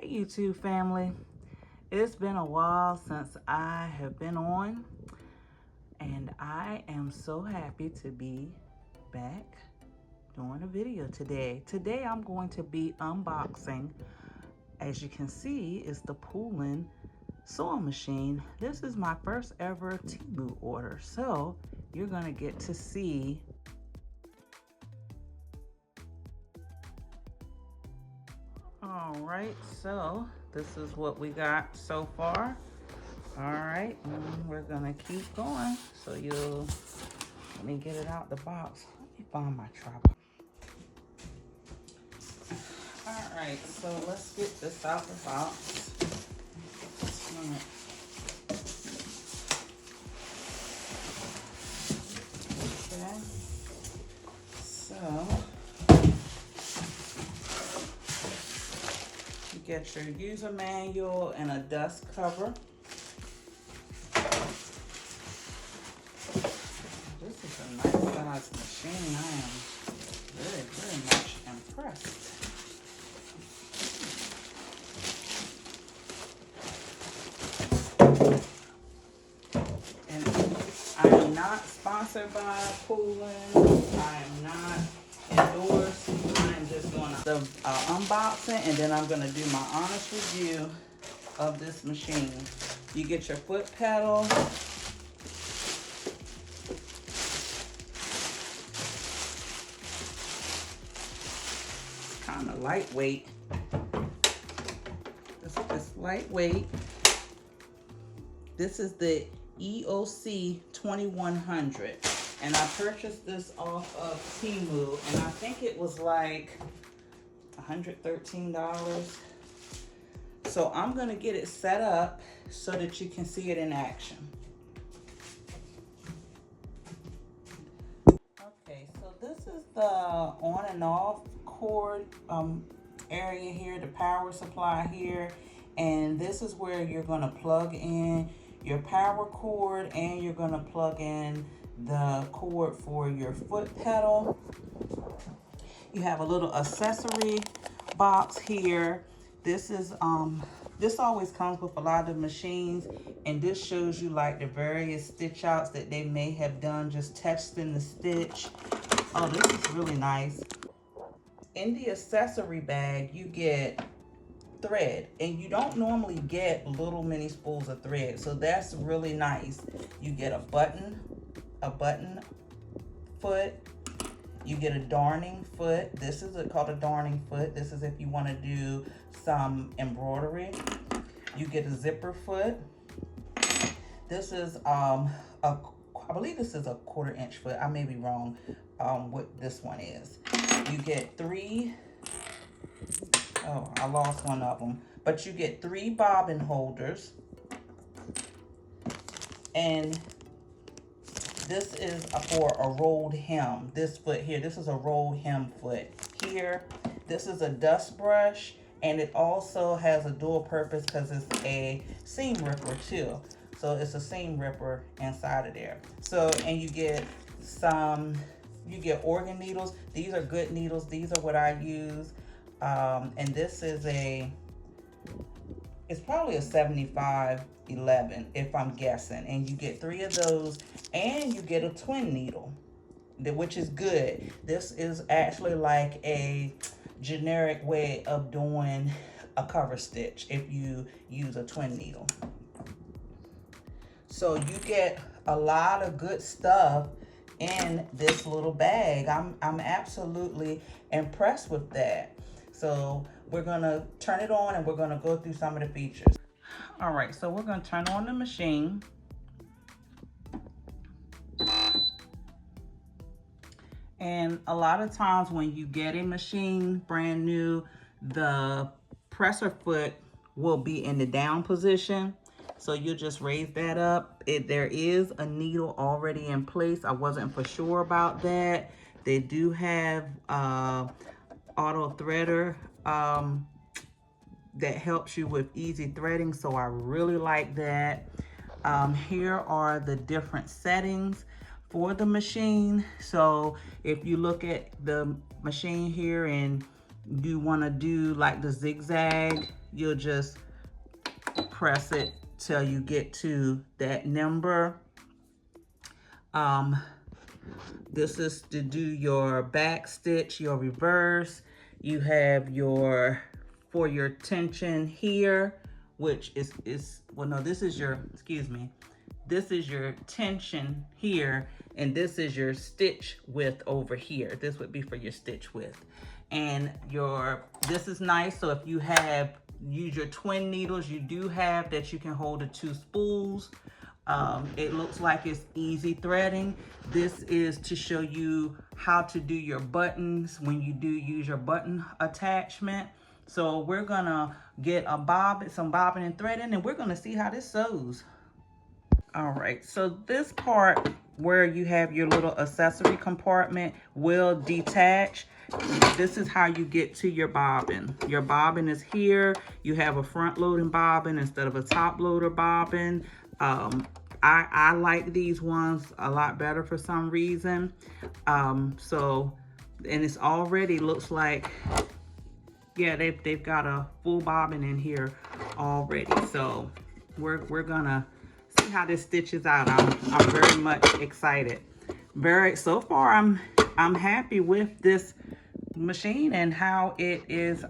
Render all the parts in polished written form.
Hey YouTube family, it's been a while since I have been on, and I am so happy to be back doing a video today. Today I'm going to be unboxing, as you can see, is the Pulling sewing machine. This is my first ever Temu order, so you're gonna get to see all right, so this is what we got so far. All right, we're gonna keep going. So let me get it out the box. Let me find my tripod. All right, so let's get this out the box. Okay, so you get your user manual and a dust cover. This is a nice size machine. I am very, very much impressed. And I am not sponsored by Pulling. I am not endorsed. I am just doing the unboxing, and then I'm going to do my honest review of this machine. You get your foot pedal. Kind of lightweight. It's lightweight. This is the EOC 2100, and I purchased this off of Temu, and I think it was like $113. So I'm gonna get it set up so that you can see it in action. Okay, so this is the on and off cord area here, the power supply here, and this is where you're gonna plug in your power cord, and you're gonna plug in the cord for your foot pedal. You have a little accessory box here. This is this always comes with a lot of machines, and this shows you like the various stitch outs that they may have done, just testing the stitch. Oh, this is really nice. In the accessory bag, you get thread, and you don't normally get little mini spools of thread, so that's really nice. You get a button foot. You get a darning foot. This is called a darning foot. This is if you want to do some embroidery. You get a zipper foot. This is I believe this is a 1/4 inch foot. I may be wrong what this one is. You get three. Oh, I lost one of them. But you get 3 bobbin holders. And this is for a rolled hem. This foot here, this is a rolled hem foot. Here, this is a dust brush. And it also has a dual purpose because it's a seam ripper too. So it's a seam ripper inside of there. So, and you get organ needles. These are good needles. These are what I use. And this is it's probably a 75/11 if I'm guessing. And you get 3 of those, and you get a twin needle, which is good. This is actually like a generic way of doing a cover stitch if you use a twin needle. So you get a lot of good stuff in this little bag. I'm absolutely impressed with that. So we're gonna turn it on, and we're gonna go through some of the features. All right, so we're gonna turn on the machine. And a lot of times when you get a machine brand new, the presser foot will be in the down position. So you'll just raise that up. There is a needle already in place. I wasn't for sure about that. They do have auto threader that helps you with easy threading, so I really like that. Here are the different settings for the machine. So if you look at the machine here and you want to do like the zigzag, you'll just press it till you get to that number. This is to do your back stitch, your reverse. You have your, for your tension here, which is well, no, this is your, excuse me, this is your tension here, and this is your stitch width over here. This would be for your stitch width. And this is nice, so if you use your twin needles, you do have that you can hold the 2 spools. It looks like it's easy threading. This is to show you how to do your buttons when you do use your button attachment. So we're gonna get some bobbin and threading, and we're gonna see how this sews. All right, so this part where you have your little accessory compartment will detach. This is how you get to your bobbin. Your bobbin is here. You have a front loading bobbin instead of a top loader bobbin. I like these ones a lot better for some reason. And it's already looks like, yeah, they've got a full bobbin in here already. So we're gonna see how this stitches out. I'm very much excited. So far I'm happy with this machine and how it is,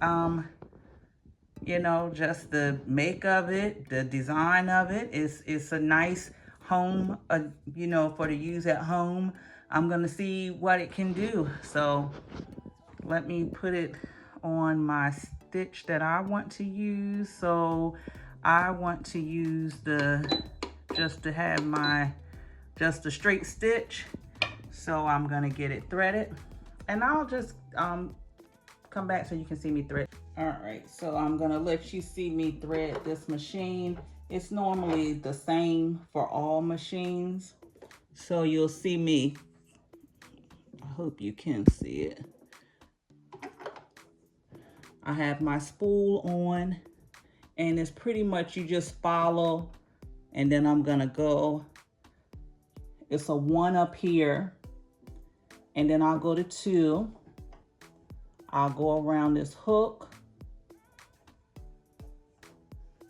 you know, just the make of it, the design of it. It's a nice home, you know, for to use at home. I'm gonna see what it can do. So let me put it on my stitch that I want to use. So I want to use just a straight stitch. So I'm gonna get it threaded, and I'll just come back so you can see me thread. All right, so I'm gonna let you see me thread this machine. It's normally the same for all machines. So you'll see me, I hope you can see it. I have my spool on, and it's pretty much you just follow, and then I'm gonna go, it's a 1 up here, and then I'll go to 2. I'll go around this hook.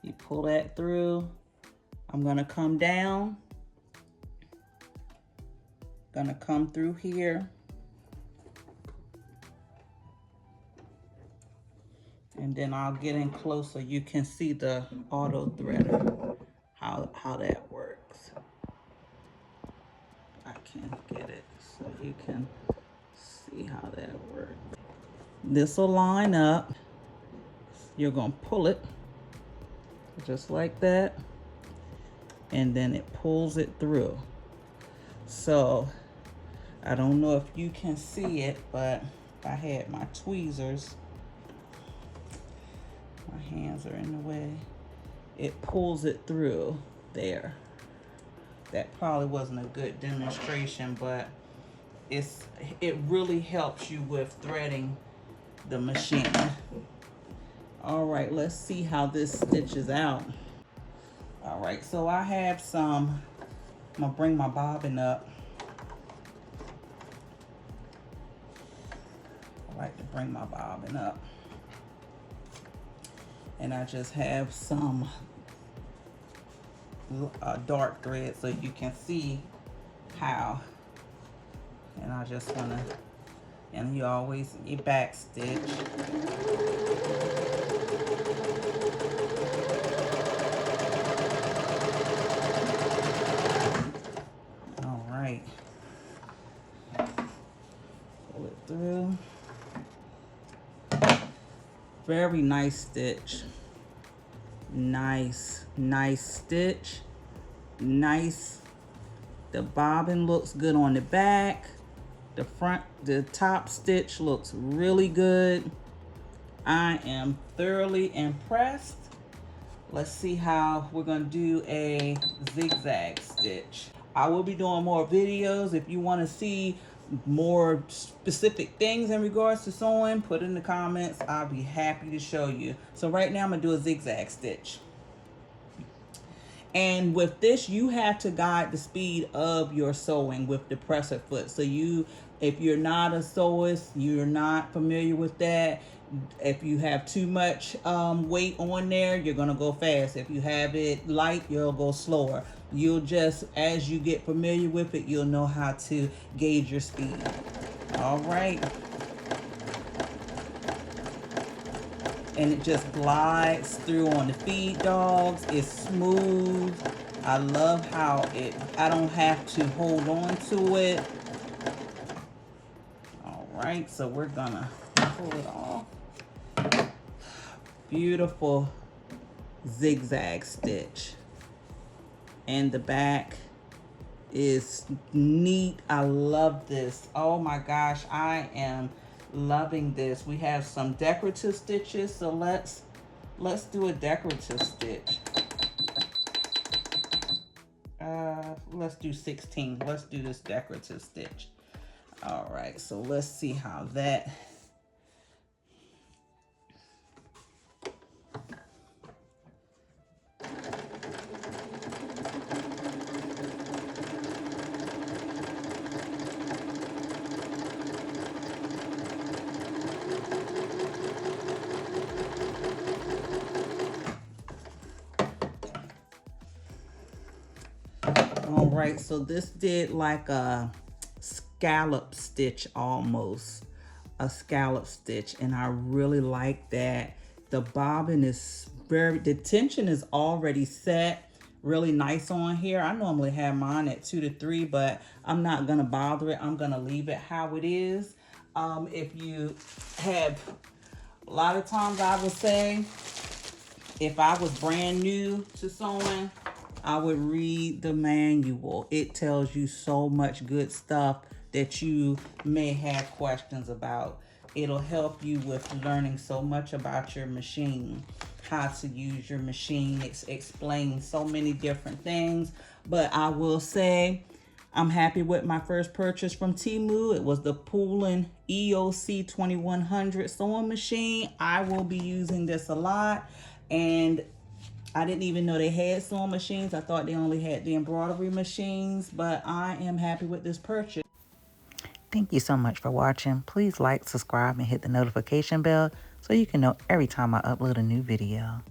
You pull that through. I'm gonna come down. Gonna come through here. And then I'll get in close so you can see the auto threader, how that works. I can get it so you can see how that works. This will line up. You're gonna pull it just like that, and then it pulls it through. So I don't know if you can see it, but if I had my tweezers, my hands are in the way, it pulls it through there. That probably wasn't a good demonstration, but it really helps you with threading the machine. All right, let's see how this stitches out. All right, so I have I'm gonna bring my bobbin up. I like to bring my bobbin up. And I just have some dark thread so you can see how. And I just wanna, and you always, you back stitch. All right. Pull it through. Very nice stitch. Nice stitch. Nice. The bobbin looks good on the back. The top stitch looks really good. I am thoroughly impressed. Let's see how we're gonna do a zigzag stitch. I will be doing more videos. If you wanna see more specific things in regards to sewing, put in the comments. I'll be happy to show you. So right now I'm gonna do a zigzag stitch. And with this, you have to guide the speed of your sewing with the presser foot. So you If you're not a sewist, you're not familiar with that. If you have too much weight on there, you're gonna go fast. If you have it light, you'll go slower. You'll just, as you get familiar with it, you'll know how to gauge your speed. All right. And it just glides through on the feed dogs. It's smooth. I love how I don't have to hold on to it. All right, so we're gonna pull it off. Beautiful zigzag stitch. And the back is neat. I love this. Oh my gosh, I am loving this. We have some decorative stitches, so let's do a decorative stitch. Let's do 16. Let's do this decorative stitch. All right, so let's see how that. All right, so this did like a scallop stitch, almost a scallop stitch, and I really like that. The bobbin is the tension is already set, really nice on here. I normally have mine at 2 to 3, but I'm not gonna bother it. I'm gonna leave it how it is. If you have, a lot of times I would say, if I was brand new to sewing, I would read the manual. It tells you so much good stuff that you may have questions about. It'll help you with learning so much about your machine, how to use your machine. It explains so many different things. But I will say, I'm happy with my first purchase from Temu. It was the Poolin EOC 2100 sewing machine. I will be using this a lot. And I didn't even know they had sewing machines. I thought they only had the embroidery machines, but I am happy with this purchase. Thank you so much for watching. Please like, subscribe, and hit the notification bell so you can know every time I upload a new video.